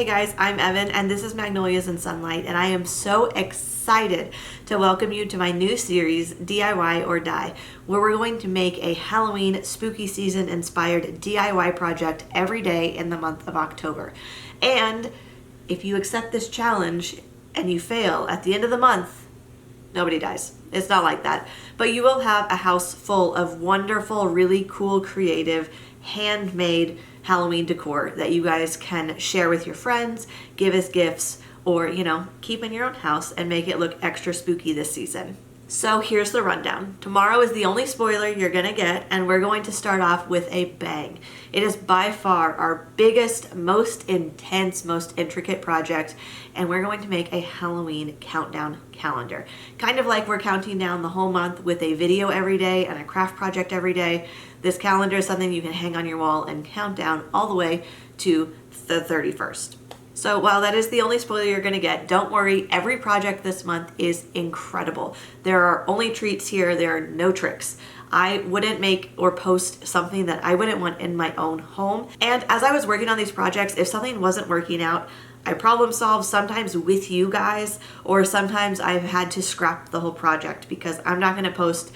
Hey guys, I'm Evan and this is Magnolias and Sunlight, and I am so excited to welcome you to my new series, DIY or Die, where we're going to make a Halloween spooky season inspired DIY project every day in the month of October. And if you accept this challenge and you fail at the end of the month, nobody dies. It's not like that. But you will have a house full of wonderful, really cool, creative, handmade Halloween decor that you guys can share with your friends, give as gifts, or, keep in your own house and make it look extra spooky this season. So here's the rundown. Tomorrow is the only spoiler you're gonna get, and we're going to start off with a bang. It is by far our biggest, most intense, most intricate project, and we're going to make a Halloween countdown calendar. Kind of like we're counting down the whole month with a video every day and a craft project every day. This calendar is something you can hang on your wall and count down all the way to the 31st. So while that is the only spoiler you're going to get, don't worry, every project this month is incredible. There are only treats here, there are no tricks. I wouldn't make or post something that I wouldn't want in my own home. And as I was working on these projects, if something wasn't working out, I problem solve sometimes with you guys, or sometimes I've had to scrap the whole project because I'm not going to post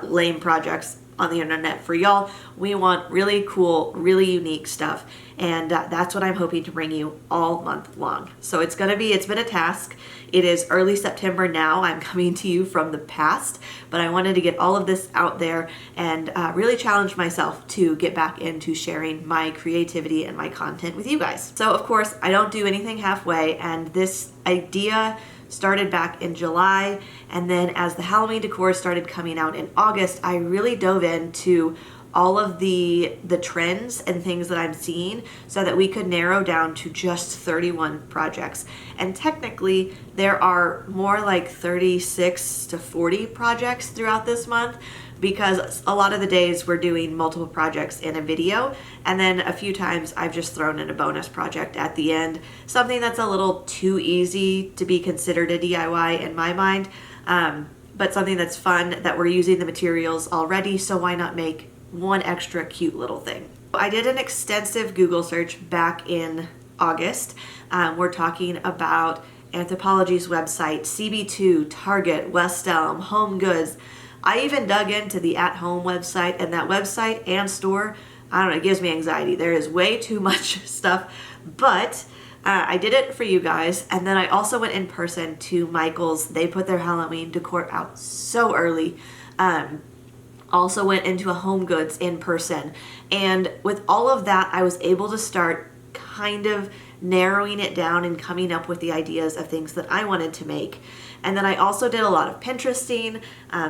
lame projects on the internet for y'all. We want really cool, really unique stuff, and that's what I'm hoping to bring you all month long. So it's been a task. It is early September now. I'm coming to you from the past, but I wanted to get all of this out there and really challenge myself to get back into sharing my creativity and my content with you guys. So of course, I don't do anything halfway, and this idea started back in July, and then as the Halloween decor started coming out in August, I really dove into all of the trends and things that I'm seeing so that we could narrow down to just 31 projects. And technically there are more like 36 to 40 projects throughout this month, because a lot of the days we're doing multiple projects in a video, and then a few times I've just thrown in a bonus project at the end, something that's a little too easy to be considered a DIY in my mind, but something that's fun, that we're using the materials already, so why not make one extra cute little thing. I did an extensive Google search back in August. We're talking about Anthropologie's website, CB2, Target, West Elm, Home Goods. I even dug into the At Home website, and that website and store, I don't know, it gives me anxiety. There is way too much stuff, but I did it for you guys. And then I also went in person to Michael's. They put their Halloween decor out so early. Also went into a Home Goods in person. And with all of that, I was able to start kind of narrowing it down and coming up with the ideas of things that I wanted to make. And then I also did a lot of Pinteresting,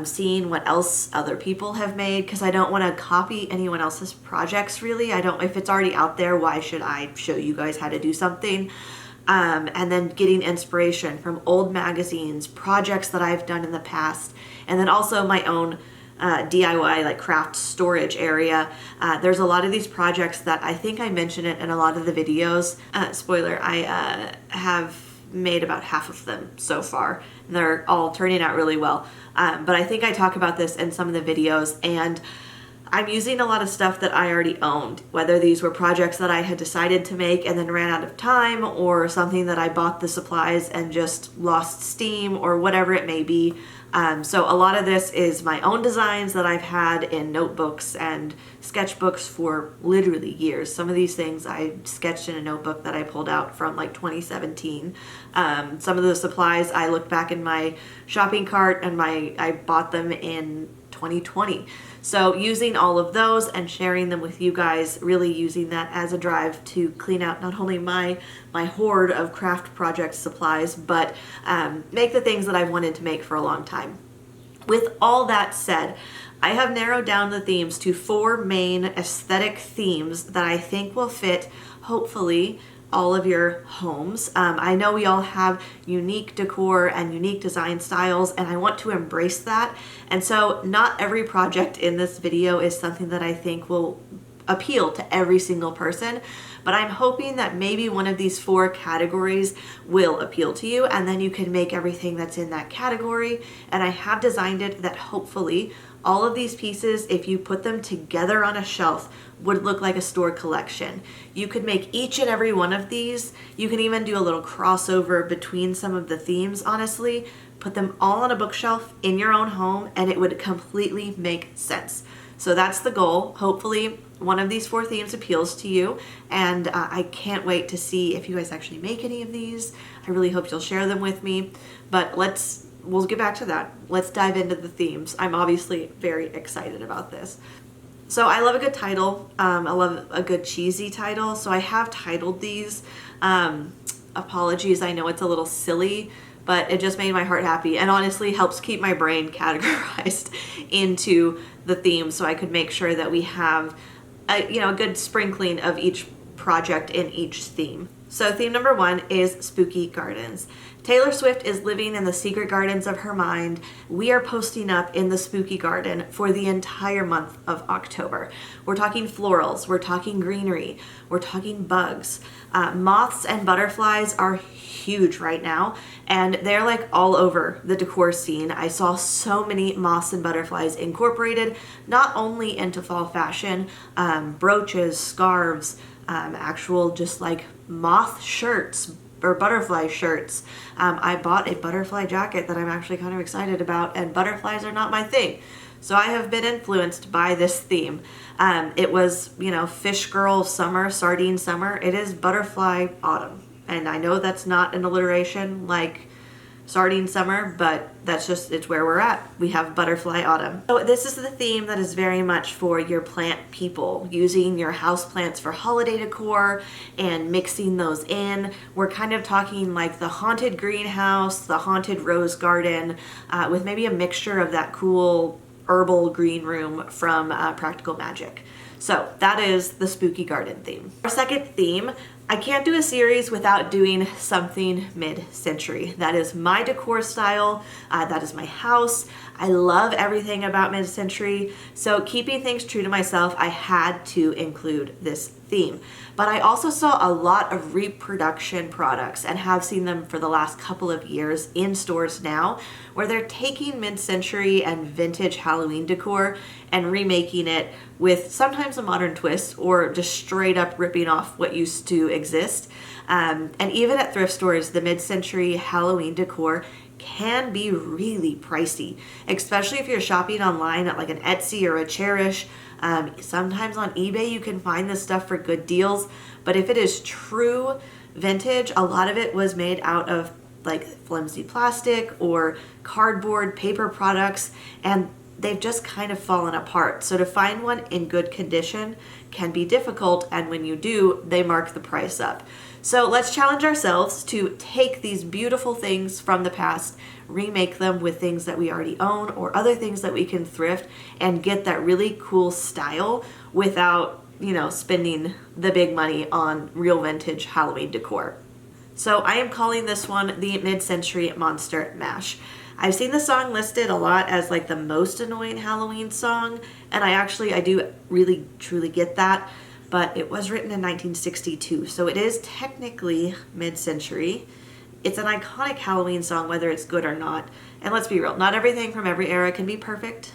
seeing what else other people have made, because I don't want to copy anyone else's projects really. If it's already out there, why should I show you guys how to do something? And then getting inspiration from old magazines, projects that I've done in the past, and then also my own DIY like craft storage area. There's a lot of these projects that I think I mentioned it in a lot of the videos. Spoiler, I have made about half of them so far. They're all turning out really well. But I think I talk about this in some of the videos, and I'm using a lot of stuff that I already owned, whether these were projects that I had decided to make and then ran out of time, or something that I bought the supplies and just lost steam, or whatever it may be. So a lot of this is my own designs that I've had in notebooks and sketchbooks for literally years. Some of these things I sketched in a notebook that I pulled out from like 2017. Some of the supplies I looked back in my shopping cart and I bought them in 2020. So using all of those and sharing them with you guys, really using that as a drive to clean out not only my hoard of craft project supplies, but make the things that I've wanted to make for a long time. With all that said, I have narrowed down the themes to 4 main aesthetic themes that I think will fit, hopefully, all of your homes. I know we all have unique decor and unique design styles, and I want to embrace that. And so not every project in this video is something that I think will appeal to every single person, but I'm hoping that maybe one of these 4 categories will appeal to you, and then you can make everything that's in that category. And I have designed it that hopefully All of these pieces, if you put them together on a shelf, would look like a store collection. You could make each and every one of these. You can even do a little crossover between some of the themes, honestly. Put them all on a bookshelf in your own home and it would completely make sense. So that's the goal. Hopefully one of these 4 themes appeals to you, and I can't wait to see if you guys actually make any of these. I really hope you'll share them with me, but we'll get back to that. Let's dive into the themes. I'm obviously very excited about this. So I love a good title. I love a good cheesy title. So I have titled these. Apologies, I know it's a little silly, but it just made my heart happy and honestly helps keep my brain categorized into the theme so I could make sure that we have a good sprinkling of each project in each theme. So theme number 1 is spooky gardens. Taylor Swift is living in the secret gardens of her mind. We are posting up in the spooky garden for the entire month of October. We're talking florals, we're talking greenery, we're talking bugs. Moths and butterflies are huge right now, and they're like all over the decor scene. I saw so many moths and butterflies incorporated, not only into fall fashion, brooches, scarves, actual just like moth shirts or butterfly shirts. I bought a butterfly jacket that I'm actually kind of excited about, and butterflies are not my thing. So I have been influenced by this theme. It was, fish girl summer, sardine summer. It is butterfly autumn. And I know that's not an alliteration like sardine summer, but it's where we're at. We have butterfly autumn. So this is the theme that is very much for your plant people, using your house plants for holiday decor and mixing those in. We're kind of talking like the haunted greenhouse, the haunted rose garden, with maybe a mixture of that cool herbal green room from Practical Magic. So that is the spooky garden theme. Our second theme, I can't do a series without doing something mid-century. That is my decor style. That is my house. I love everything about mid-century. So keeping things true to myself, I had to include this theme. But I also saw a lot of reproduction products and have seen them for the last couple of years in stores now, where they're taking mid-century and vintage Halloween decor and remaking it with sometimes a modern twist or just straight up ripping off what used to exist. And even at thrift stores, the mid-century Halloween decor can be really pricey, especially if you're shopping online at like an Etsy or a Cherish. Sometimes on eBay you can find this stuff for good deals, but if it is true vintage, a lot of it was made out of like flimsy plastic or cardboard, paper products, and they've just kind of fallen apart. So to find one in good condition can be difficult, and when you do, they mark the price up. So let's challenge ourselves to take these beautiful things from the past, remake them with things that we already own or other things that we can thrift, and get that really cool style without, spending the big money on real vintage Halloween decor. So I am calling this one the Mid-Century Monster Mash. I've seen the song listed a lot as like the most annoying Halloween song, and I do really truly get that, but it was written in 1962, so it is technically mid-century. It's an iconic Halloween song, whether it's good or not, and let's be real, not everything from every era can be perfect,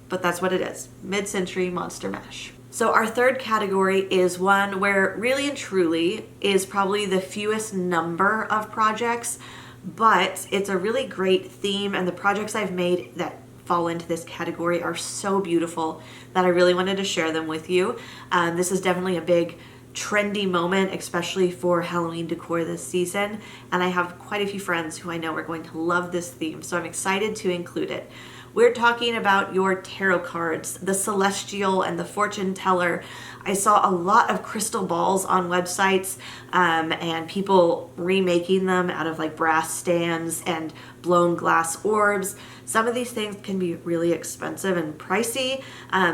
but that's what it is, Mid-Century Monster Mash. So our third category is one where really and truly is probably the fewest number of projects, but it's a really great theme, and the projects I've made that fall into this category are so beautiful that I really wanted to share them with you. This is definitely a big trendy moment, especially for Halloween decor this season, and I have quite a few friends who I know are going to love this theme, so I'm excited to include it. We're talking about your tarot cards, the celestial and the fortune teller. I saw a lot of crystal balls on websites and people remaking them out of like brass stands and blown glass orbs. Some of these things can be really expensive and pricey,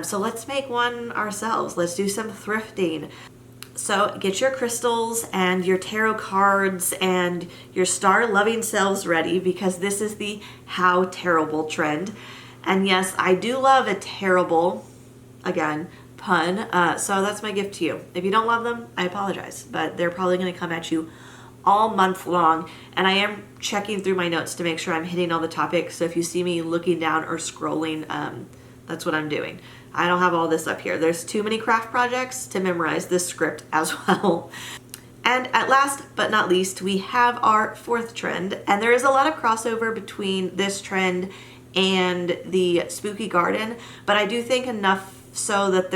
so let's make one ourselves. Let's do some thrifting. So get your crystals and your tarot cards and your star-loving selves ready, because this is the how terrible trend. And yes, I do love a terrible, again, pun, so that's my gift to you. If you don't love them, I apologize, but they're probably going to come at you all month long, and I am checking through my notes to make sure I'm hitting all the topics, so if you see me looking down or scrolling That's what I'm doing. I don't have all this up here. There's too many craft projects to memorize this script as well. And at last but not least, we have our fourth trend, and there is a lot of crossover between this trend and the spooky garden, but I do think enough so that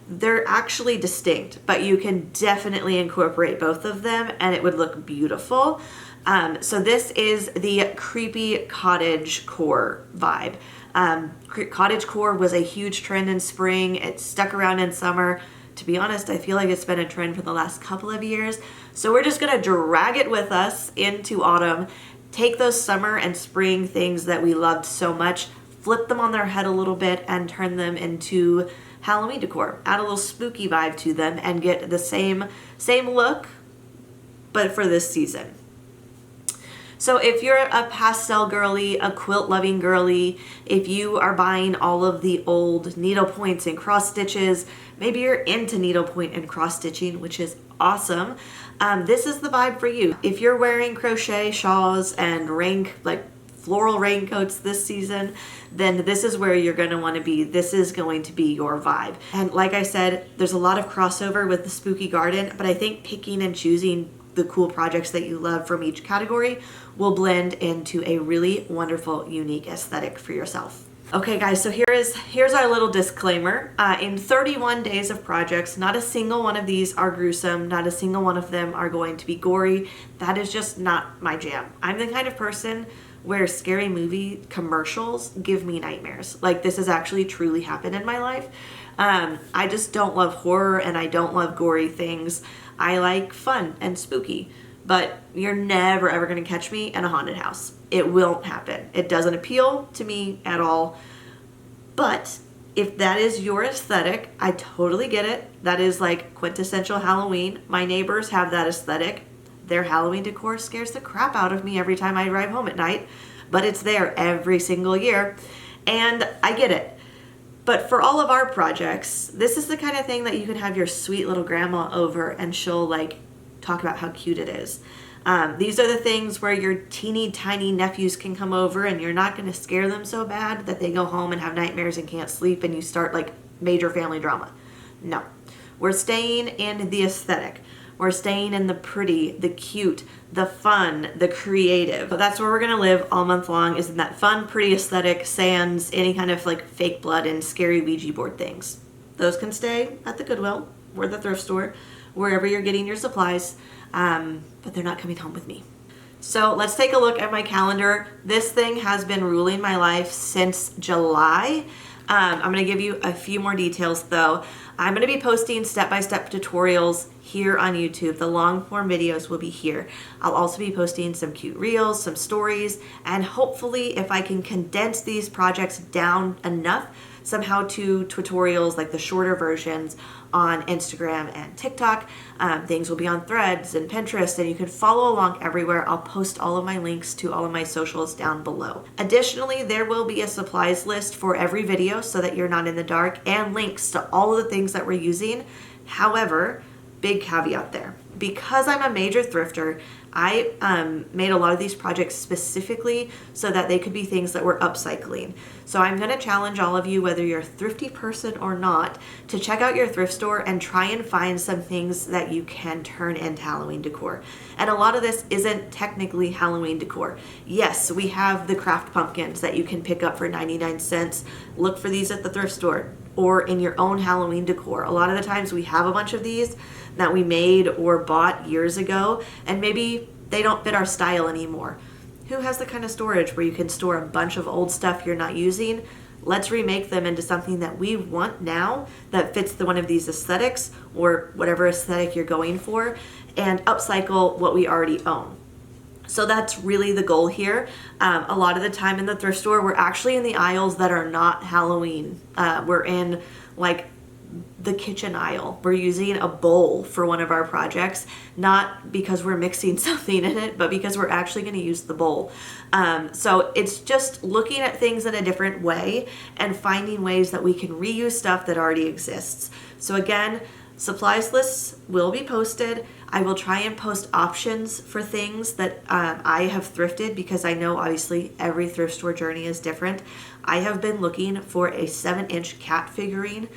they're actually distinct, but you can definitely incorporate both of them and it would look beautiful. So this is the creepy cottage core vibe. Cottage core was a huge trend in spring. It stuck around in summer. To be honest, I feel like it's been a trend for the last couple of years. So we're just gonna drag it with us into autumn, take those summer and spring things that we loved so much, flip them on their head a little bit and turn them into Halloween decor. Add a little spooky vibe to them and get the same look, but for this season. So if you're a pastel girly, a quilt loving girly, if you are buying all of the old needle points and cross stitches, maybe you're into needlepoint and cross stitching, which is awesome. This is the vibe for you. If you're wearing crochet shawls and floral raincoats this season, then this is where you're going to want to be. This is going to be your vibe. And like I said, there's a lot of crossover with the spooky garden, but I think picking and choosing the cool projects that you love from each category will blend into a really wonderful, unique aesthetic for yourself. Okay guys, so here's our little disclaimer. In 31 days of projects, not a single one of these are gruesome, not a single one of them are going to be gory. That is just not my jam. I'm the kind of person where scary movie commercials give me nightmares. Like, this has actually truly happened in my life. I just don't love horror and I don't love gory things. I like fun and spooky, but you're never ever gonna catch me in a haunted house. It won't happen. It doesn't appeal to me at all. But if that is your aesthetic, I totally get it. That is like quintessential Halloween. My neighbors have that aesthetic. Their Halloween decor scares the crap out of me every time I drive home at night, but it's there every single year, and I get it. But for all of our projects, this is the kind of thing that you can have your sweet little grandma over and she'll talk about how cute it is. These are the things where your teeny tiny nephews can come over and you're not going to scare them so bad that they go home and have nightmares and can't sleep and you start major family drama. No, we're staying in the aesthetic. We're staying in the pretty, the cute, the fun, the creative. But that's where we're gonna live all month long, is in that fun, pretty aesthetic, sans any kind of fake blood and scary Ouija board things. Those can stay at the Goodwill or the thrift store, wherever you're getting your supplies, but they're not coming home with me. So let's take a look at my calendar. This thing has been ruling my life since July. I'm gonna give you a few more details though. I'm gonna be posting step-by-step tutorials here on YouTube. The long form videos will be here. I'll also be posting some cute reels, some stories, and hopefully if I can condense these projects down enough, some how-to tutorials like the shorter versions on Instagram and TikTok. Things will be on Threads and Pinterest, and you can follow along everywhere. I'll post all of my links to all of my socials down below. Additionally, there will be a supplies list for every video so that you're not in the dark, and links to all of the things that we're using. However, big caveat there. Because I'm a major thrifter, I made a lot of these projects specifically so that they could be things that were upcycling. So I'm going to challenge all of you, whether you're a thrifty person or not, to check out your thrift store and try and find some things that you can turn into Halloween decor. And a lot of this isn't technically Halloween decor. Yes, we have the craft pumpkins that you can pick up for 99 cents. Look for these at the thrift store or in your own Halloween decor. A lot of the times we have a bunch of these that we made or bought years ago, and maybe they don't fit our style anymore. Who has the kind of storage where you can store a bunch of old stuff you're not using? Let's remake them into something that we want now that fits one of these aesthetics or whatever aesthetic you're going for, and upcycle what we already own. So that's really the goal here. A lot of the time in the thrift store, we're actually in the aisles that are not Halloween. We're in the kitchen aisle. We're using a bowl for one of our projects, not because we're mixing something in it, but because we're actually going to use the bowl. So it's just looking at things in a different way and finding ways that we can reuse stuff that already exists. So again, Supplies lists will be posted. I will try and post options for things that I have thrifted, because I know obviously every thrift store journey is different. I have been looking for a 7-inch cat figurine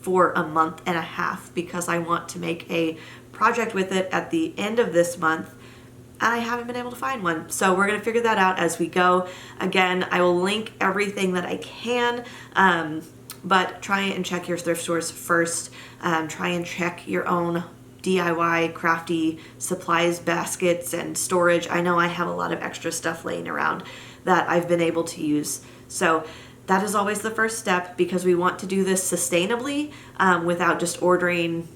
for a month and a half because I want to make a project with it at the end of this month, and I haven't been able to find one. So we're going to figure that out as we go. Again, I will link everything that I can, but try and check your thrift stores first. Try and check your own DIY crafty supplies baskets and storage. I know I have a lot of extra stuff laying around that I've been able to use. So that is always the first step, because we want to do this sustainably without just ordering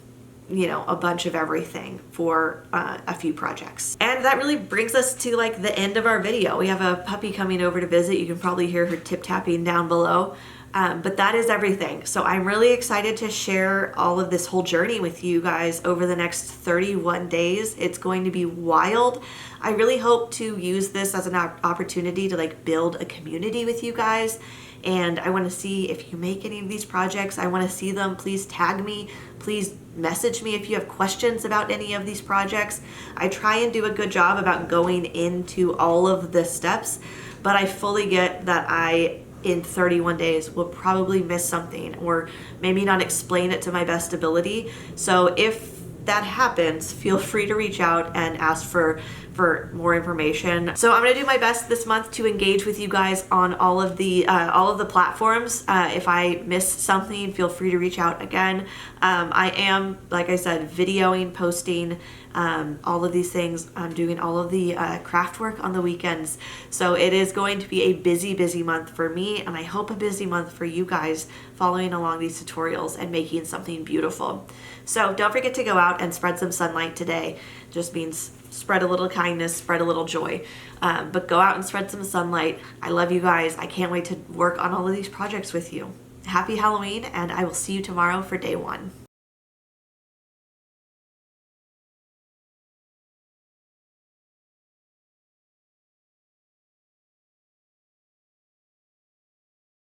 a bunch of everything for a few projects. And that really brings us to like the end of our video. We have a puppy coming over to visit. You can probably hear her tip-tapping down below. But that is everything. So I'm really excited to share all of this whole journey with you guys over the next 31 days. It's going to be wild. I really hope to use this as an opportunity to like build a community with you guys. And I want to see if you make any of these projects. I want to see them. Please tag me. Please message me if you have questions about any of these projects. I try and do a good job about going into all of the steps, but I fully get that in 31 days will probably miss something, or maybe not explain it to my best ability. So if that happens, feel free to reach out and ask for more information. So I'm gonna do my best this month to engage with you guys on all of the platforms. If I missed something, feel free to reach out again. I am, like I said, videoing, posting, all of these things. I'm doing all of the craft work on the weekends. So it is going to be a busy month for me, and I hope a busy month for you guys following along these tutorials and making something beautiful. So don't forget to go out and spread some sunlight today. Just means spread a little kindness, spread a little joy. But go out and spread some sunlight. I love you guys. I can't wait to work on all of these projects with you. Happy Halloween, and I will see you tomorrow for day 1.